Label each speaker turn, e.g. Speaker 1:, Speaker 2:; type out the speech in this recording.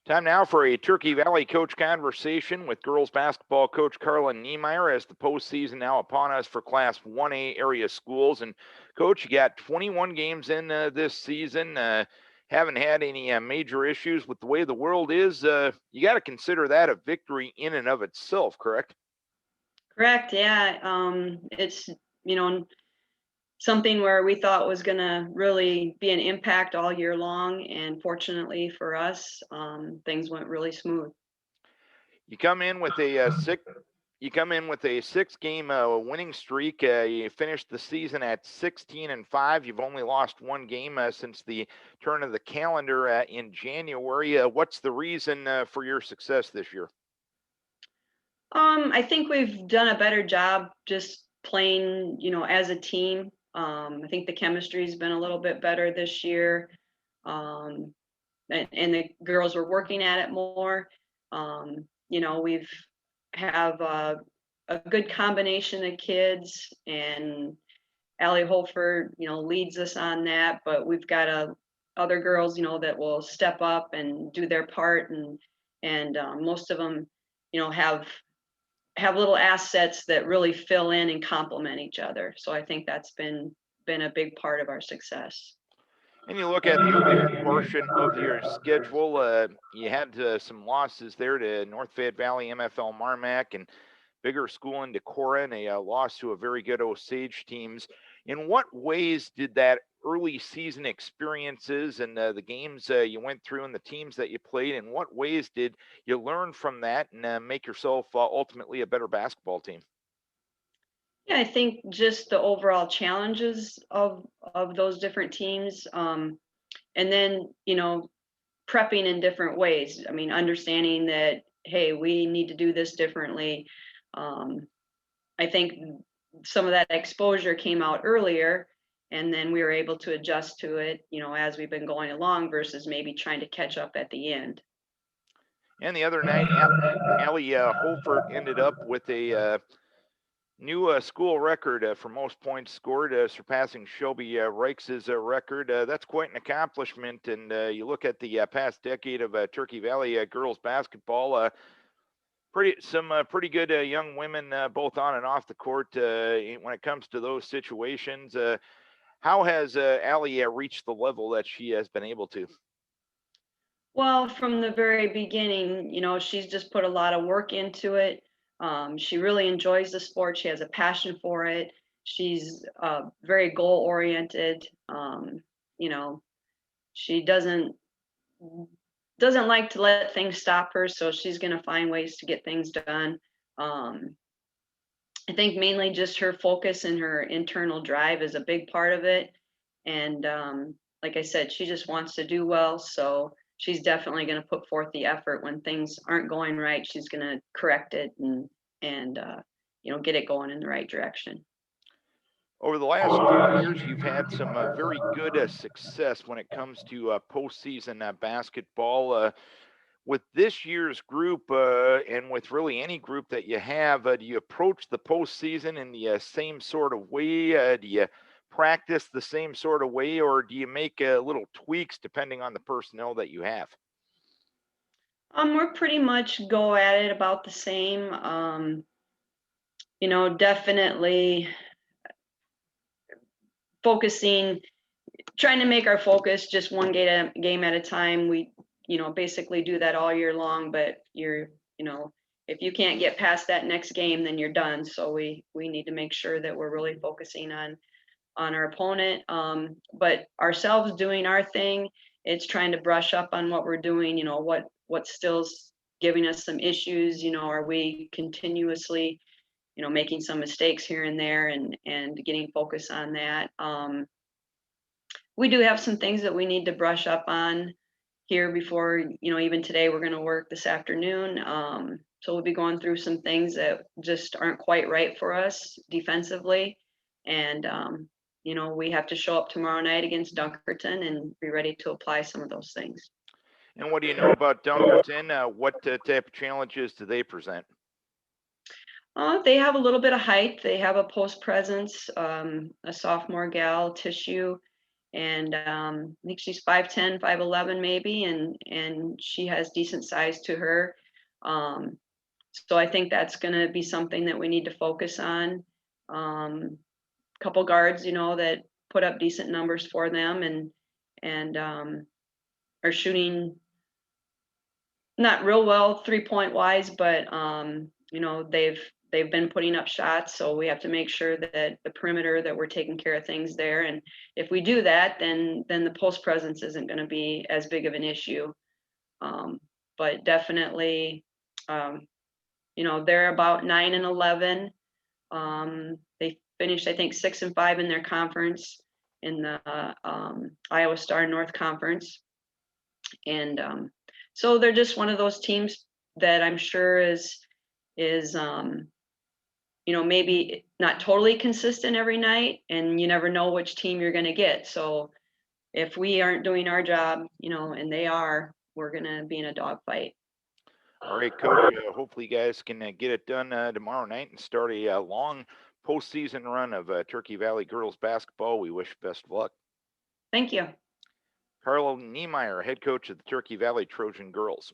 Speaker 1: Time now for a Turkey Valley coach conversation with girls basketball coach Carla Nymeyer as the postseason now upon us for Class 1A area schools. And coach, you got 21 games in this season. Haven't had any major issues with the way the world is. You got to consider that a victory in and of itself, correct?
Speaker 2: Correct. Yeah. It's, you know, something where we thought was going to really be an impact all year long. And fortunately for us, things went really smooth.
Speaker 1: You come in with a six-game winning streak. You finished the season at 16-5. You've only lost one game since the turn of the calendar in January. What's the reason for your success this year?
Speaker 2: I think we've done a better job just playing, as a team. I think the chemistry's been a little bit better this year. Um, and the girls were working at it more. We've have a good combination of kids, and Allie Holford, leads us on that. But we've got other girls, that will step up and do their part, and most of them, have little assets that really fill in and complement each other. So I think that's been a big part of our success.
Speaker 1: And you look at the early portion of your schedule, you had some losses there to North Fayette Valley, MFL Marmac, and bigger school in Decorah, and a loss to a very good Osage teams. In what ways did that early season experiences and the games you went through and the teams that you played, in what ways did you learn from that and make yourself ultimately a better basketball team?
Speaker 2: Yeah, I think just the overall challenges of those different teams, and then prepping in different ways. I mean, understanding that, hey, we need to do this differently. Um, I think some of that exposure came out earlier, and then we were able to adjust to it, as we've been going along versus maybe trying to catch up at the end.
Speaker 1: And the other night, Allie Holford ended up with a new school record for most points scored, surpassing Shelby Reich's record. That's quite an accomplishment. And you look at the past decade of Turkey Valley girls basketball, pretty good young women, both on and off the court. When it comes to those situations, how has Allie reached the level that she has been able to?
Speaker 2: Well, from the very beginning, she's just put a lot of work into it. She really enjoys the sport. She has a passion for it. She's very goal oriented. You know, she doesn't like to let things stop her, so she's going to find ways to get things done. Um, I think mainly just her focus and her internal drive is a big part of it. And like I said, she just wants to do well. So she's definitely going to put forth the effort when things aren't going right. She's going to correct it and get it going in the right direction.
Speaker 1: Over the last few years, you've had some very good success when it comes to postseason basketball. With this year's group and with really any group that you have, do you approach the postseason in the same sort of way? Do you practice the same sort of way, or do you make little tweaks depending on the personnel that you have?
Speaker 2: We're pretty much go at it about the same. Definitely focusing, trying to make our focus just one game at a time. We, basically do that all year long, but if you can't get past that next game, then you're done. So we need to make sure that we're really focusing on our opponent, but ourselves doing our thing. It's trying to brush up on what we're doing. What's still giving us some issues. Are we continuously, making some mistakes here and there, and getting focus on that. We do have some things that we need to brush up on here before, even today we're going to work this afternoon. So we'll be going through some things that just aren't quite right for us defensively. And, we have to show up tomorrow night against Dunkerton and be ready to apply some of those things.
Speaker 1: And what do you know about Dunkerton? What type of challenges do they present?
Speaker 2: They have a little bit of height. They have a post presence, a sophomore gal, Tissue, And I think she's 5'10", 5'11" maybe, and she has decent size to her. So I think that's going to be something that we need to focus on. Couple guards, that put up decent numbers for them, and are shooting not real well 3-point wise, but they've been putting up shots, so we have to make sure that the perimeter, that we're taking care of things there. And if we do that, then the post presence isn't going to be as big of an issue. But definitely, they're about 9-11. They finished, I think, 6-5 in their conference, in the Iowa Star North Conference. And so they're just one of those teams that I'm sure is maybe not totally consistent every night, and you never know which team you're going to get. So if we aren't doing our job, and they are, we're going to be in a dogfight.
Speaker 1: All right, Coach. Hopefully, you guys can get it done tomorrow night and start a long postseason run of Turkey Valley girls basketball. We wish best of luck.
Speaker 2: Thank you.
Speaker 1: Carla Nymeyer, head coach of the Turkey Valley Trojan girls.